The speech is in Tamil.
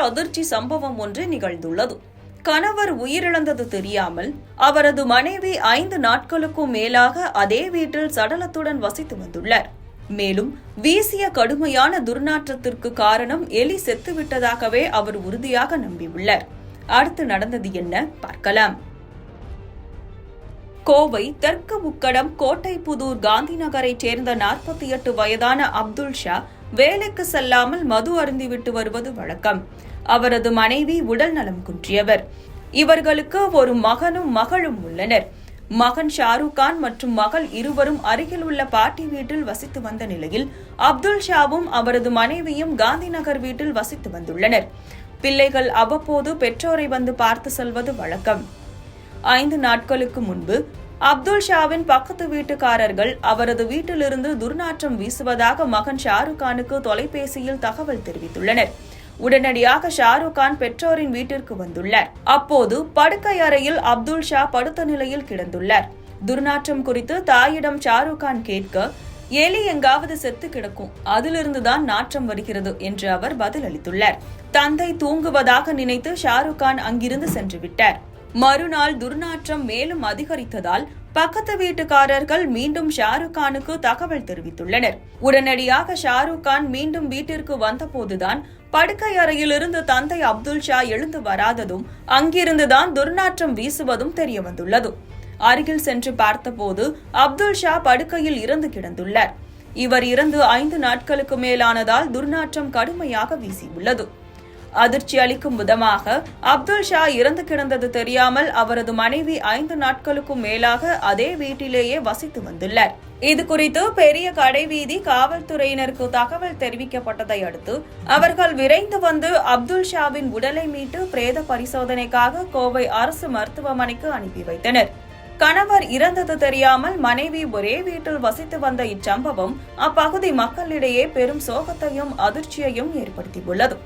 அதிர்ச்சி சம்பவம் ஒன்று நிகழ்ந்துள்ளது. கணவர் உயிரிழந்தது தெரியாமல் அவரது மனைவி 5 நாட்களுக்கும் மேலாக அதே வீட்டில் சடலத்துடன் வசித்து வந்துள்ளார். மேலும் வீசிய கடுமையான துர்நாற்றத்திற்கு காரணம் எலி செத்துவிட்டதாகவே அவர் உறுதியாக நம்பியுள்ளார். அடுத்து நடந்தது என்ன பார்க்கலாம். கோவை தெற்கு உக்கடம் கோட்டைப்புதூர் காந்தி நகரைச் சேர்ந்த 48 வயதான அப்துல் ஷா வேலைக்கு செல்லாமல் மது அருந்திவிட்டு வருவது வழக்கம். அவரது மனைவி உடல் நலம் குன்றியவர். இவர்களுக்கு ஒரு மகனும் மகளும் உள்ளனர். மகன் ஷாருக் கான் மற்றும் மகள் இருவரும் அருகில் உள்ள பாட்டி வீட்டில் வசித்து வந்த நிலையில் அப்துல் ஷாவும் அவரது மனைவியும் காந்தி நகர் வீட்டில் வசித்து வந்துள்ளனர். பிள்ளைகள் அவ்வப்போது பெற்றோரை வந்து பார்த்து செல்வது வழக்கம். 5 நாட்களுக்கு முன்பு அப்துல் ஷாவின் பக்கத்து வீட்டுக்காரர்கள் அவரது வீட்டிலிருந்து துர்நாற்றம் வீசுவதாக மகன் ஷாருக் கானுக்கு தொலைபேசியில் தகவல் தெரிவித்துள்ளனர். உடனடியாக ஷாருக் கான் பெற்றோரின் வீட்டிற்கு வந்துள்ளார். அப்போது படுக்கை அறையில் அப்துல் ஷா படுத்த நிலையில் கிடந்துள்ளார். துர்நாற்றம் குறித்து தாயிடம் ஷாருக் கான் கேட்க, எலி எங்காவது செத்து கிடக்கும், அதிலிருந்துதான் நாற்றம் வருகிறது என்று அவர் பதிலளித்துள்ளார். தந்தை தூங்குவதாக நினைத்து ஷாருக் கான் அங்கிருந்து சென்று விட்டார். மறுநாள் துர்நாற்றம் மேலும் அதிகரித்ததால் பக்கத்து வீட்டுக்காரர்கள் மீண்டும் ஷாருக் கானுக்கு தகவல் தெரிவித்துள்ளனர். உடனடியாக ஷாருக் கான் மீண்டும் வீட்டிற்கு வந்தபோதுதான் படுக்கை அறையிலிருந்து தந்தை அப்துல் ஷா எழுந்து வராததும் அங்கிருந்துதான் துர்நாற்றம் வீசுவதும் தெரியவந்துள்ளது. அருகில் சென்று பார்த்தபோது அப்துல் ஷா படுக்கையில் இறந்து கிடந்துள்ளார். இவர் இறந்து 5 நாட்களுக்கு மேலானதால் துர்நாற்றம் கடுமையாக வீசியுள்ளது. அதிர்ச்சி அளிக்கும் விதமாக அப்துல் ஷா இறந்து கிடந்தது தெரியாமல் அவரது மனைவி 5 நாட்களுக்கும் மேலாக அதே வீட்டிலேயே வசித்து வந்துள்ளார். இதுகுறித்து பெரிய கடைவீதி காவல்துறையினருக்கு தகவல் தெரிவிக்கப்பட்டதை அடுத்து அவர்கள் விரைந்து வந்து அப்துல் ஷாவின் உடலை மீட்டு பிரேத பரிசோதனைக்காக கோவை அரசு மருத்துவமனைக்கு அனுப்பி வைத்தனர். கணவர் இறந்தது தெரியாமல் மனைவி ஒரே வீட்டில் வசித்து வந்த இச்சம்பவம் அப்பகுதி மக்களிடையே பெரும் சோகத்தையும் அதிர்ச்சியையும் ஏற்படுத்தியுள்ளது.